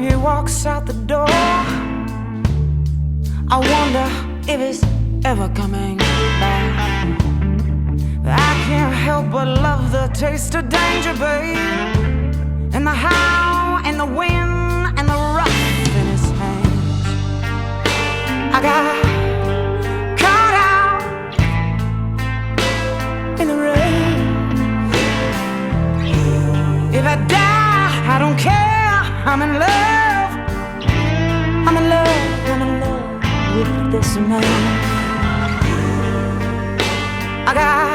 he walks out the door, I wonder if he's ever coming back. I can't help but love the taste of danger, babe, and the how and the wind and the rough in his hands. I got caught out in the rain. If I die, I don't care. I'm in love. I'm in love. I'm in love with this man. I got